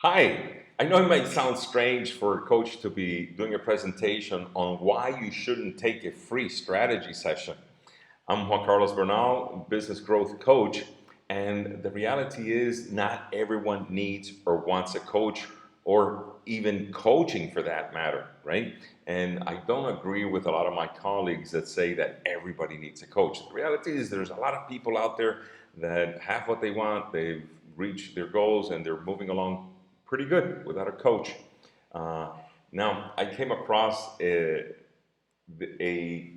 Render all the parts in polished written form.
Hi, I know it might sound strange for a coach to be doing a presentation on why you shouldn't take a free strategy session. I'm Juan Carlos Bernal, business growth coach, and the reality is not everyone needs or wants a coach or even coaching for that matter, right? And I don't agree with a lot of my colleagues that say that everybody needs a coach. The reality is there's a lot of people out there that have what they want, they've reached their goals, and they're moving along pretty good without a coach. Uh, Now, I came across a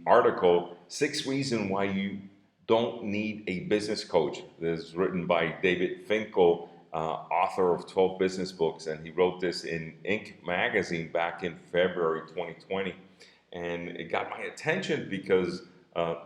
article, 6 reasons why you don't need a business coach. This is written by David Finkel, author of 12 business books, and he wrote this in Inc. magazine back in February 2020. And it got my attention because uh,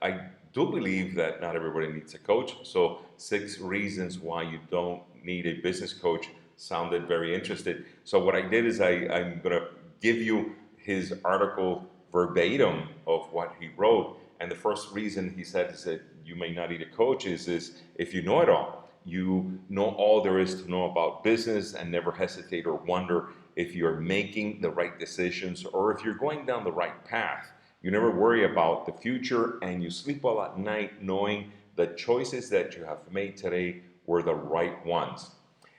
I do believe that not everybody needs a coach. So 6 reasons why you don't need a business coach sounded very interesting. So what I did is I'm going to give you his article verbatim of what he wrote. And the first reason he said is that you may not need a coach is if you know it all. You know all there is to know about business and never hesitate or wonder if you're making the right decisions or if you're going down the right path. You never worry about the future and you sleep well at night knowing the choices that you have made today were the right ones.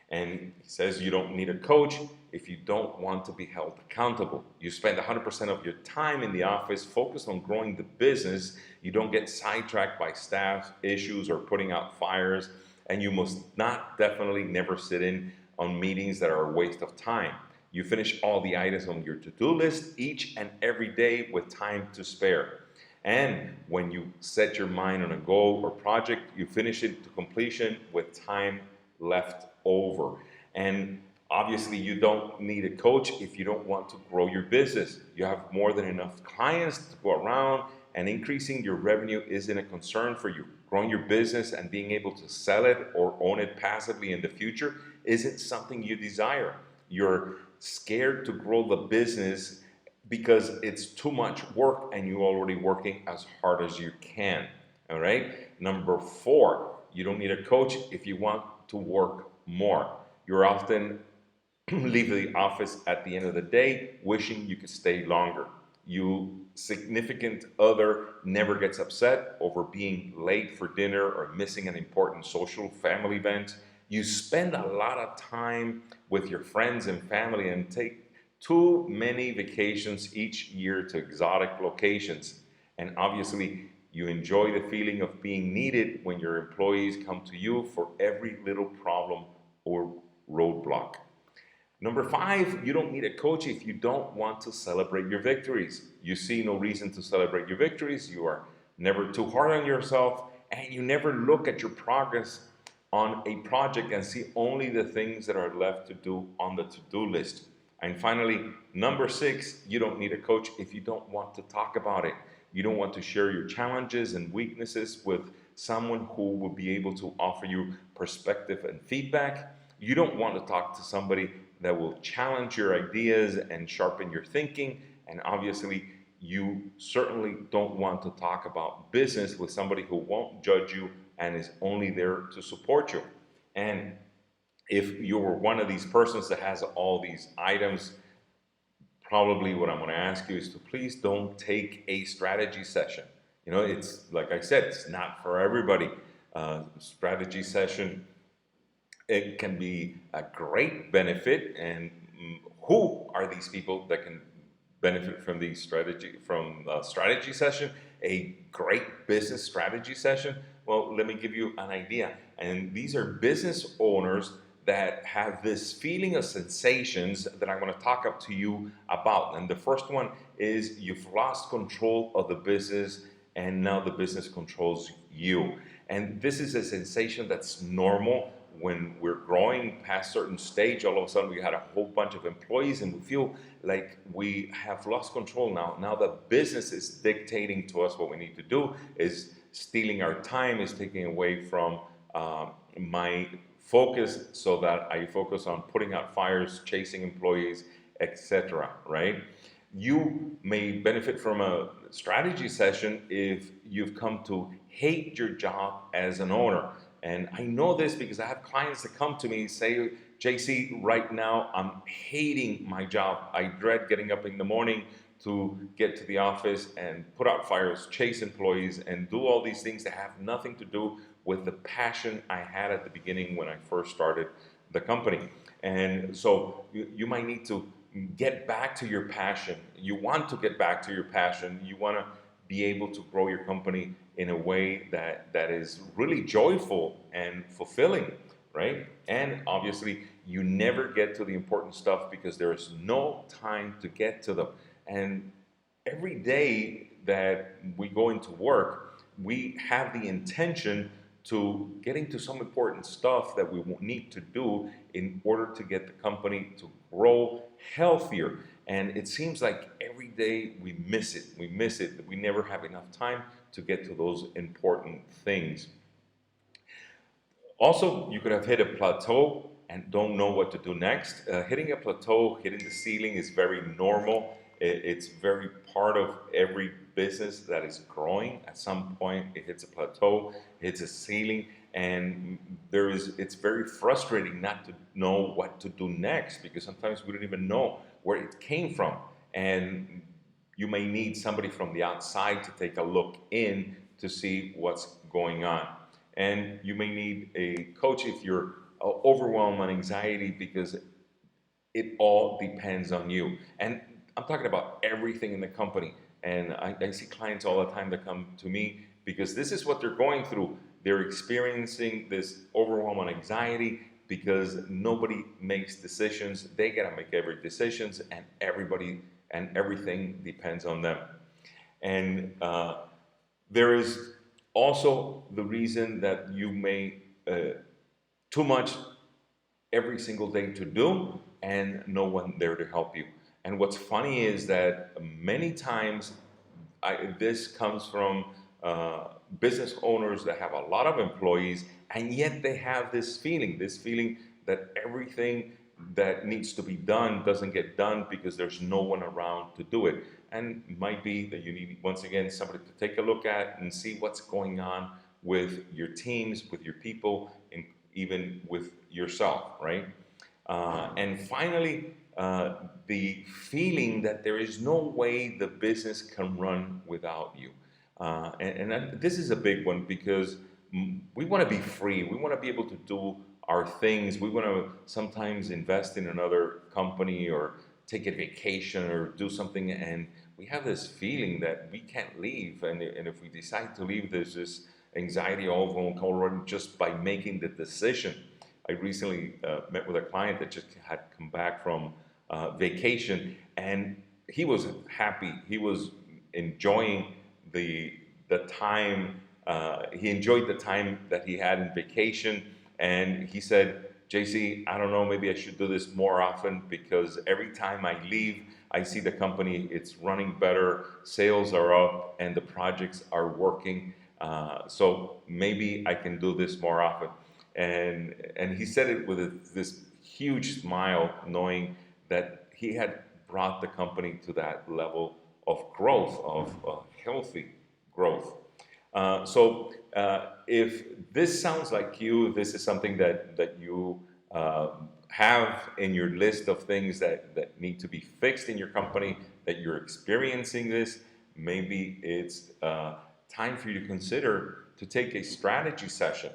And he says you don't need a coach if you don't want to be held accountable. You spend 100% of your time in the office focused on growing the business. You don't get sidetracked by staff issues or putting out fires. And you must not definitely never sit in on meetings that are a waste of time. You finish all the items on your to-do list each and every day with time to spare. And when you set your mind on a goal or project, you finish it to completion with time left over. And obviously, you don't need a coach if you don't want to grow your business. You have more than enough clients to go around, and increasing your revenue isn't a concern for you. Growing your business and being able to sell it or own it passively in the future isn't something you desire. You're scared to grow the business because it's too much work and you're already working as hard as you can. All right. Number four, you don't need a coach if you want to work more. You're often leave the office at the end of the day wishing you could stay longer. You significant other never gets upset over being late for dinner or missing an important social family event. You spend a lot of time with your friends and family and take too many vacations each year to exotic locations. And obviously, you enjoy the feeling of being needed when your employees come to you for every little problem or roadblock. Number five, you don't need a coach if you don't want to celebrate your victories. You see no reason to celebrate your victories. You are never too hard on yourself, and you never look at your progress on a project and see only the things that are left to do on the to do list. And finally, number six, you don't need a coach if you don't want to talk about it. You don't want to share your challenges and weaknesses with someone who will be able to offer you perspective and feedback. You don't want to talk to somebody that will challenge your ideas and sharpen your thinking. And obviously, you certainly don't want to talk about business with somebody who won't judge you and is only there to support you. And if you're one of these persons that has all these items, probably what I'm going to ask you is to please don't take a strategy session. You know, it's like I said, it's not for everybody. Strategy session, it can be a great benefit. And who are these people that can benefit from the strategy session? A great business strategy session. Well, let me give you an idea. And these are business owners that have this feeling of sensations that I want to talk up to you about. And the first one is you've lost control of the business and now the business controls you. And this is a sensation that's normal when we're growing past certain stage. All of a sudden we had a whole bunch of employees and we feel like we have lost control now the business is dictating to us what we need to do, is stealing our time, is taking away from my focus so that I focus on putting out fires, chasing employees, etc. Right? You may benefit from a strategy session if you've come to hate your job as an owner. And I know this because I have clients that come to me and say JC, right now I'm hating my job. I dread getting up in the morning to get to the office and put out fires, chase employees, and do all these things that have nothing to do with the passion I had at the beginning when I first started the company. And so you might need to get back to your passion. You want to get back to your passion. You want to be able to grow your company in a way that is really joyful and fulfilling, right? And obviously, you never get to the important stuff because there is no time to get to them. And every day that we go into work, we have the intention to getting to some important stuff that we need to do in order to get the company to grow healthier. And it seems like every day we miss it. We miss it. We never have enough time to get to those important things. Also, you could have hit a plateau and don't know what to do next. Hitting a plateau, hitting the ceiling is very normal. It's very part of every business that is growing. At some point, it hits a plateau, hits a ceiling, and it's very frustrating not to know what to do next because sometimes we don't even know where it came from. And you may need somebody from the outside to take a look in to see what's going on. And you may need a coach if you're overwhelmed on anxiety because it all depends on you. And I'm talking about everything in the company. And I see clients all the time that come to me because this is what they're going through. They're experiencing this overwhelm and anxiety because nobody makes decisions. They gotta make every decisions, and everybody and everything depends on them. And there is also the reason that you may too much every single day to do and no one there to help you. And what's funny is that many times this comes from business owners that have a lot of employees, and yet they have this feeling that everything that needs to be done doesn't get done because there's no one around to do it. And it might be that you need, once again, somebody to take a look at and see what's going on with your teams, with your people, and even with yourself, right? And finally, the feeling that there is no way the business can run without you. This is a big one because we want to be free. We want to be able to do our things. We want to sometimes invest in another company or take a vacation or do something, and we have this feeling that we can't leave. And if we decide to leave, there's this anxiety already just by making the decision. I recently met with a client that just had come back from vacation, and he was happy. He was enjoying the time. He enjoyed the time that he had in vacation, and he said, JC, I don't know, maybe I should do this more often because every time I leave, I see the company, it's running better, sales are up, and the projects are working. So maybe I can do this more often. And he said it with this huge smile, knowing that he had brought the company to that level of growth, of healthy growth. If this sounds like you, this is something that you have in your list of things that need to be fixed in your company, that you're experiencing this, maybe it's time for you to consider to take a strategy session.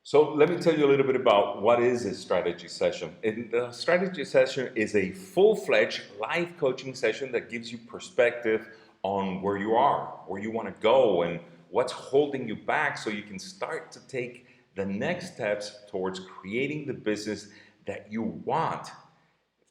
So let me tell you a little bit about what is a strategy session. And the strategy session is a full-fledged life coaching session that gives you perspective on where you are, where you want to go, and what's holding you back so you can start to take the next steps towards creating the business that you want.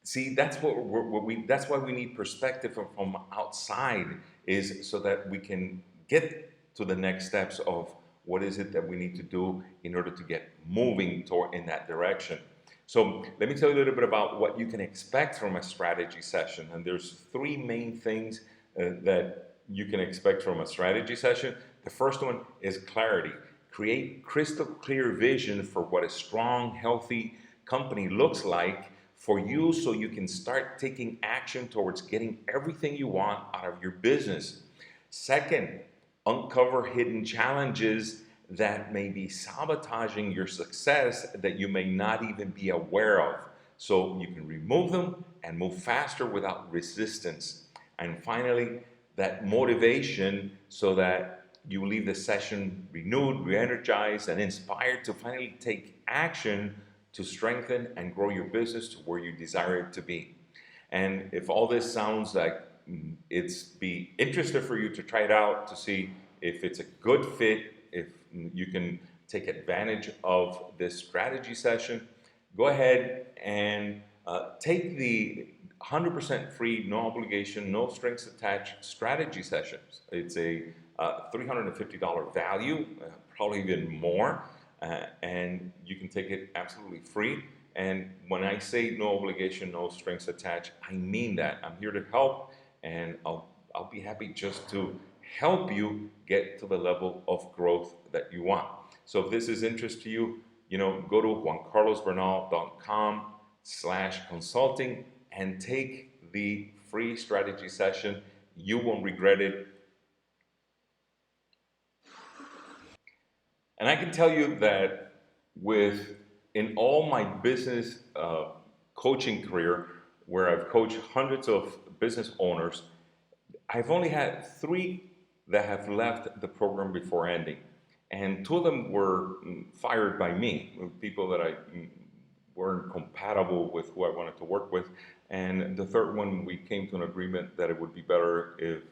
See, that's that's why we need perspective from outside, is so that we can get to the next steps of what is it that we need to do in order to get moving toward in that direction. So let me tell you a little bit about what you can expect from a strategy session. And there's three main things that you can expect from a strategy session. The first one is clarity. Create crystal clear vision for what a strong, healthy company looks like for you so you can start taking action towards getting everything you want out of your business. Second, uncover hidden challenges that may be sabotaging your success that you may not even be aware of. So you can remove them and move faster without resistance. And finally, that motivation so that you leave the session renewed, re-energized, and inspired to finally take action to strengthen and grow your business to where you desire it to be. And if all this sounds like it's be interested for you to try it out to see if it's a good fit, if you can take advantage of this strategy session, go ahead and take the 100% free, no obligation, no strings attached strategy sessions. It's a $350 value, probably even more, and you can take it absolutely free. And when I say no obligation, no strings attached, I mean that. I'm here to help, and I'll be happy just to help you get to the level of growth that you want. So if this is interest to you, go to juancarlosbernal.com/consulting and take the free strategy session. You won't regret it. And I can tell you that in all my business coaching career, where I've coached hundreds of business owners, I've only had 3 that have left the program before ending. And 2 of them were fired by me, people that I weren't compatible with who I wanted to work with. And the third one, we came to an agreement that it would be better if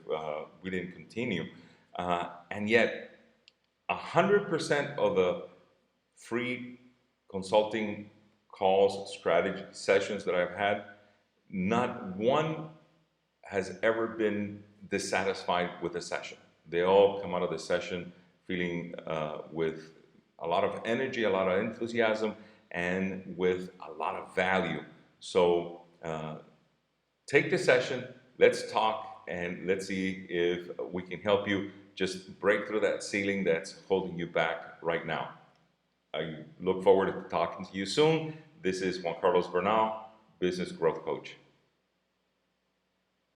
we didn't continue. And yet, 100% of the free consulting calls, strategy sessions that I've had, not one has ever been dissatisfied with the session. They all come out of the session feeling with a lot of energy, a lot of enthusiasm, and with a lot of value. So take the session, let's talk, and let's see if we can help you just break through that ceiling that's holding you back right now. I look forward to talking to you soon. This is Juan Carlos Bernal, Business Growth Coach.